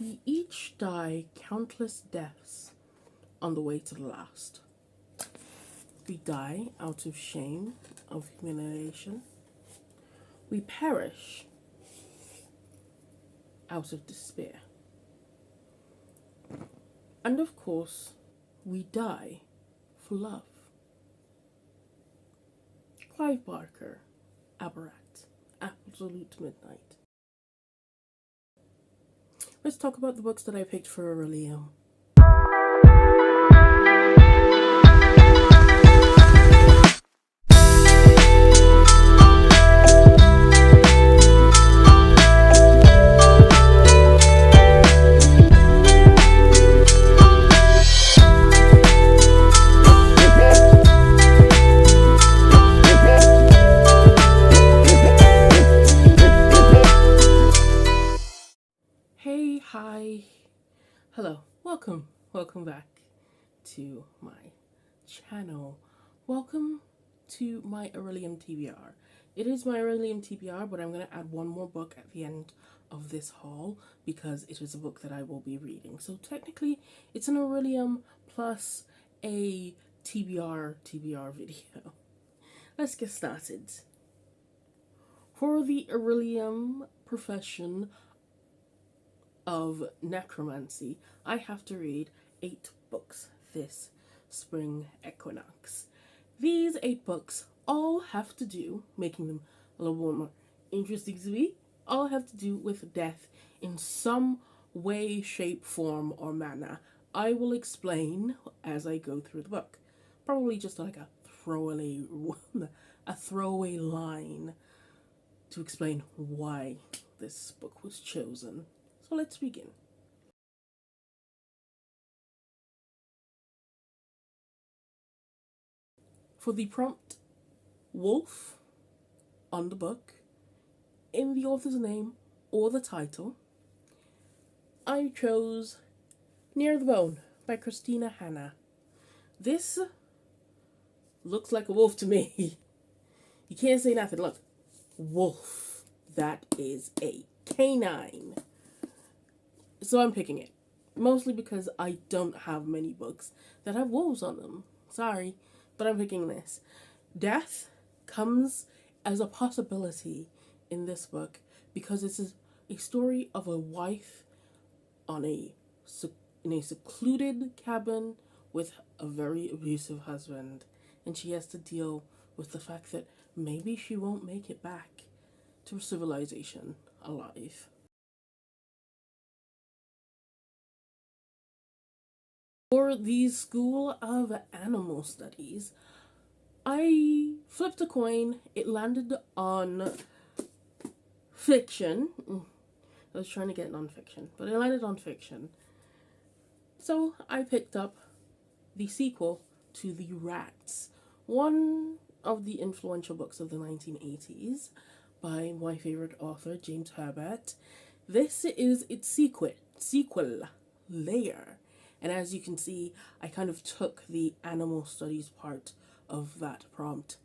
We each die countless deaths on the way to the last. We die out of shame, of humiliation. We perish out of despair. And of course, we die for love. Clive Barker, Aberrat, Absolute Midnight. Let's talk about the books that I picked for Orilium. Hi, hello, welcome back to my channel. Welcome to my Orilium TBR. It is my Orilium TBR, but I'm going to add one more book at the end of this haul because it is a book that I will be reading. So technically, it's an Orilium plus a TBR video. Let's get started. For the Orilium profession of necromancy, I have to read 8 books this spring equinox. These 8 books all have to do, making them a little more interesting to me, all have to do with death in some way, shape, form, or manner. I will explain as I go through the book. Probably just like a throwaway line to explain why this book was chosen. So let's begin. For the prompt wolf on the book, in the author's name or the title, I chose Near the Bone by Christina Hannah. This looks like a wolf to me. You can't say nothing. Look, wolf. That is a canine. So I'm picking it. Mostly because I don't have many books that have wolves on them. Sorry, but I'm picking this. Death comes as a possibility in this book because this is a story of a wife in a secluded cabin with a very abusive husband, and she has to deal with the fact that maybe she won't make it back to civilization alive. For the School of Animal Studies, I flipped a coin. It landed on fiction. I was trying to get nonfiction, but it landed on fiction. So I picked up the sequel to The Rats, one of the influential books of the 1980s by my favorite author, James Herbert. This is its sequel, Lair. And as you can see, I kind of took the animal studies part of that prompt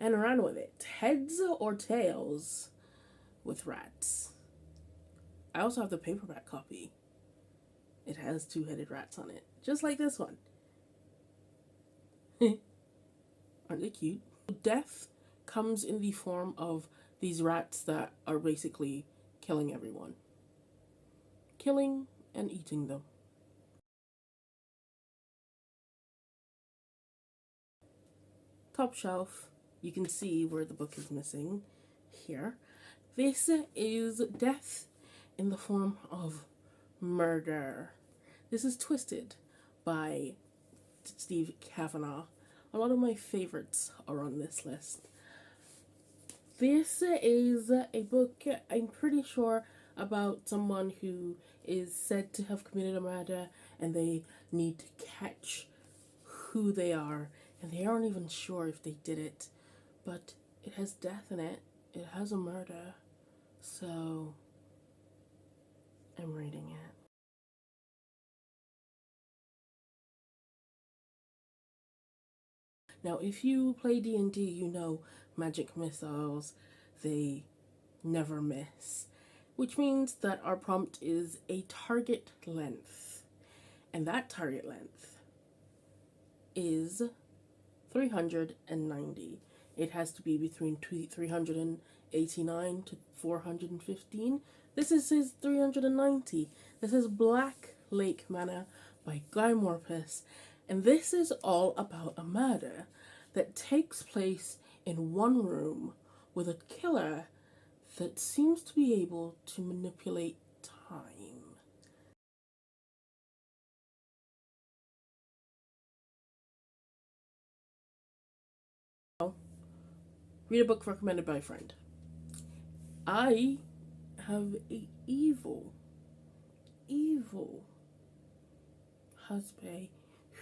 and ran with it. Heads or tails with rats. I also have the paperback copy. It has 2-headed rats on it, just like this one. Aren't they cute? Death comes in the form of these rats that are basically killing everyone. Killing and eating them. Top shelf, you can see where the book is missing here. This is death in the form of murder. This is Twisted by Steve Cavanaugh. A lot of my favorites are on this list. This is a book, I'm pretty sure, about someone who is said to have committed a murder and they need to catch who they are. And they aren't even sure if they did it, but it has death in it. It has a murder, so I'm reading it. Now, if you play D&D, you know magic missiles, they never miss. which means that our prompt is a target length. And that target length is 390. It has to be between 389 to 415. This is his 390. This is Black Lake Manor by Guy Morpuss, and this is all about a murder that takes place in one room with a killer that seems to be able to manipulate time. Read a book recommended by a friend. I have a evil husband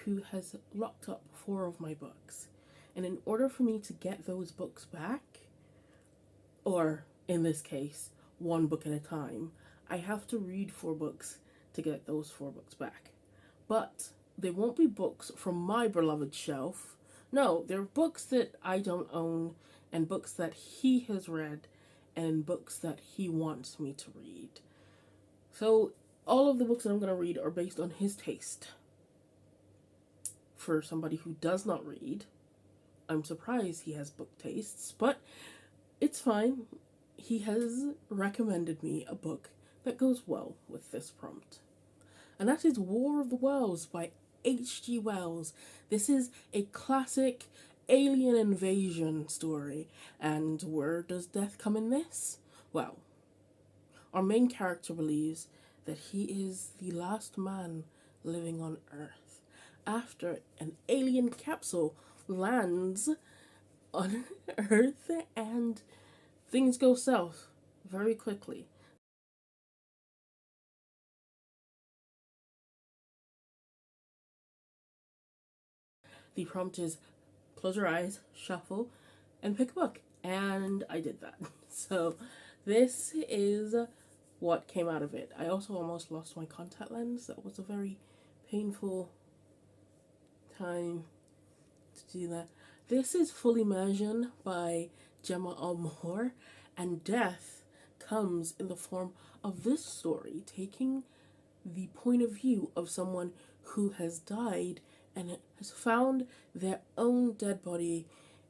who has locked up 4 of my books. And in order for me to get those books back, or in this case, 1 book at a time, I have to read 4 books to get those 4 books back. But they won't be books from my beloved shelf. No, they're books that I don't own, and books that he has read, and books that he wants me to read. So all of the books that I'm going to read are based on his taste. For somebody who does not read, I'm surprised he has book tastes, but it's fine. He has recommended me a book that goes well with this prompt. And that is War of the Worlds by H.G. Wells. This is a classic alien invasion story. And where does death come in this? Well, our main character believes that he is the last man living on Earth after an alien capsule lands on Earth and things go south very quickly. The prompt is close your eyes, shuffle, and pick a book. And I did that. So this is what came out of it. I also almost lost my contact lens. That was a very painful time to do that. This is Full Immersion by Gemma Amor, and death comes in the form of this story, taking the point of view of someone who has died and has found their own dead body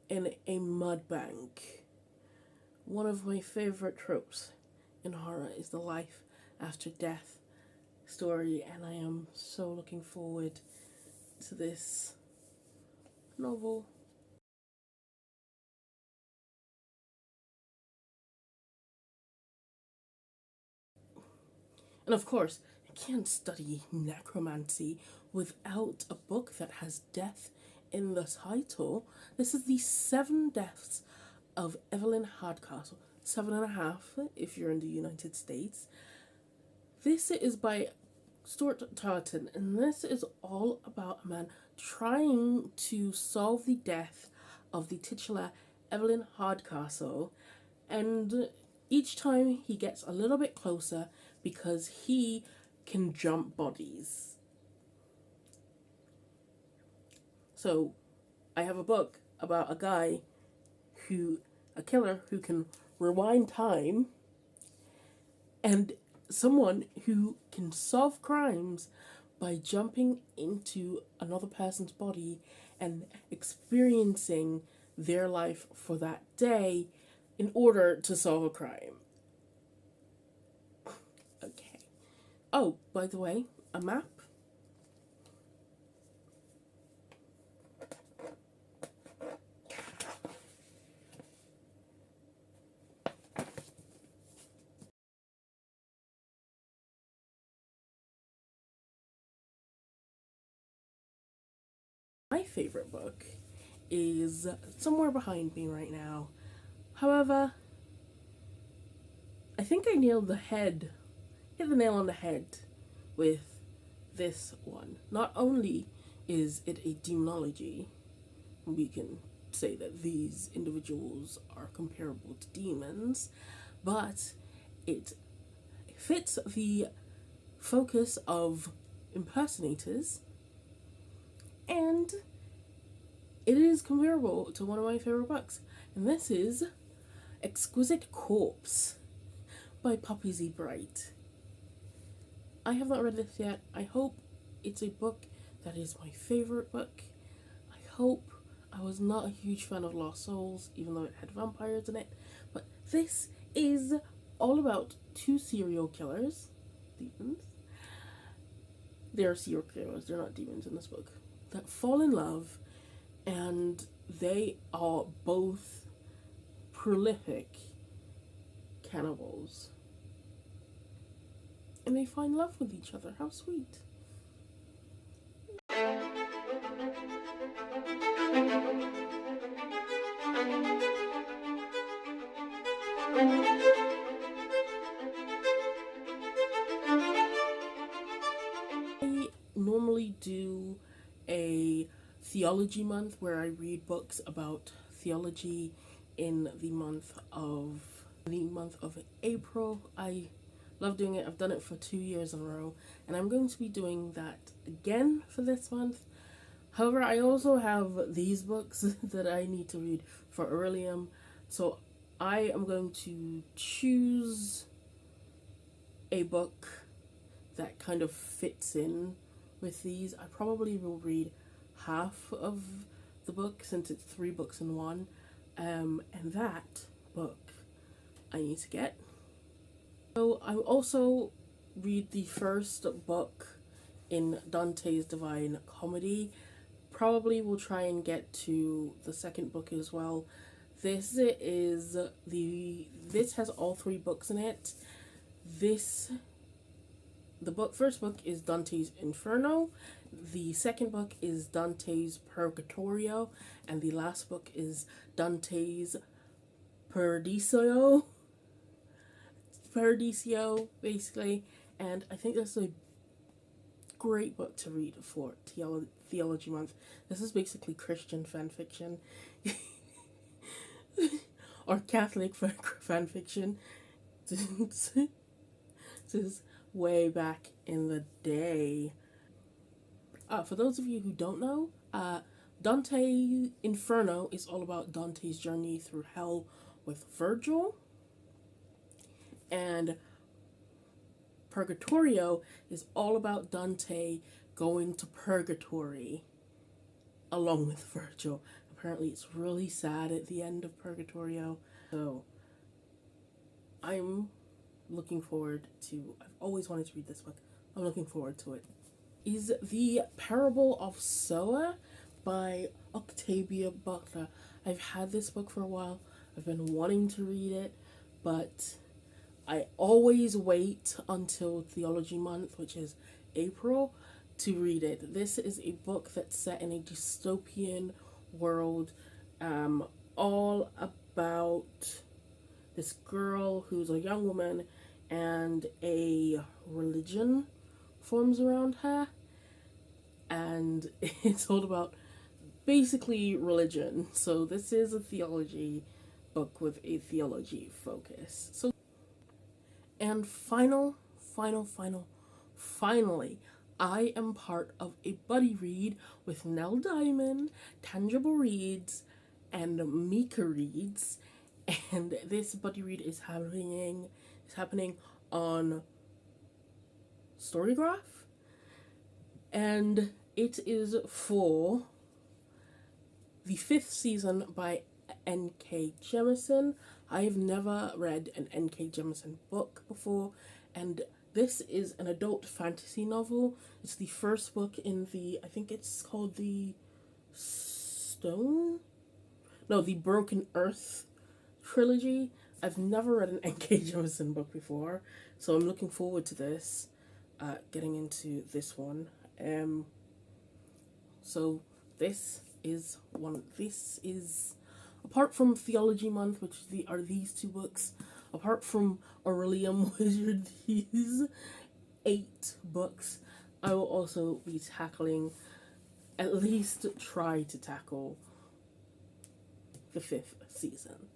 in a mud bank. One of my favorite tropes in horror is the life after death story, and I am so looking forward to this novel. And of course, I can't study necromancy without a book that has death in the title. This is The 7 Deaths of Evelyn Hardcastle. 7.5 if you're in the United States. This is by Stuart Turton, and this is all about a man trying to solve the death of the titular Evelyn Hardcastle, and each time he gets a little bit closer because he can jump bodies. So I have a book about a killer who can rewind time, and someone who can solve crimes by jumping into another person's body and experiencing their life for that day in order to solve a crime. Okay. Oh, by the way, a map. My favorite book is somewhere behind me right now. However, I think I hit the nail on the head with this one. Not only is it a demonology, we can say that these individuals are comparable to demons, but it fits the focus of impersonators, and it is comparable to one of my favorite books, and this is Exquisite Corpse by Puppy Z Brite. I have not read this yet. I hope it's a book that is my favorite book. I hope. I was not a huge fan of Lost Souls, even though it had vampires in it. But this is all about two serial killers, demons. They're serial killers, they're not demons in this book, that fall in love, and they are both prolific cannibals. And they find love with each other. How sweet. I normally do a theology month where I read books about theology in the month of April. I love doing it. I've done it for 2 years in a row, and I'm going to be doing that again for this month. However, I also have these books that I need to read for Orilium, so I am going to choose a book that kind of fits in with these. I probably will read half of the book since it's 3 books in one, and that book I need to get. So I will also read the first book in Dante's Divine Comedy. Probably will try and get to the second book as well. This has all 3 books in it. First book is Dante's Inferno, the second book is Dante's Purgatorio, and the last book is Dante's Paradiso, basically. And I think that's a great book to read for Theology Month. This is basically Christian fan fiction. Or Catholic fan fiction. This is way back in the day. For those of you who don't know, Dante Inferno is all about Dante's journey through hell with Virgil, and Purgatorio is all about Dante going to purgatory along with Virgil. Apparently it's really sad at the end of Purgatorio, so I'm looking forward to, I've always wanted to read this book. I'm looking forward to it. Is The Parable of Sower by Octavia Butler. I've had this book for a while. I've been wanting to read it, but I always wait until Theology Month, which is April, to read it. This is a book that's set in a dystopian world, all about this girl who's a young woman and a religion forms around her, and it's all about basically religion. So this is a theology book with a theology focus. So, and finally, I am part of a buddy read with Nell Diamond, Tangible Reads, and Mika Reads, and this buddy read is happening on Storygraph, and it is for the 5th season by N.K. Jemisin. I have never read an N.K. Jemisin book before, and this is an adult fantasy novel. It's the first book in the, I think it's called the Broken Earth trilogy. I've never read an N.K. Jemisin book before, so I'm looking forward to this, getting into this one. So this is apart from Theology Month, which are these 2 books, apart from Orilium, which are these 8 books, I will also be tackling, at least try to tackle, the 5th season.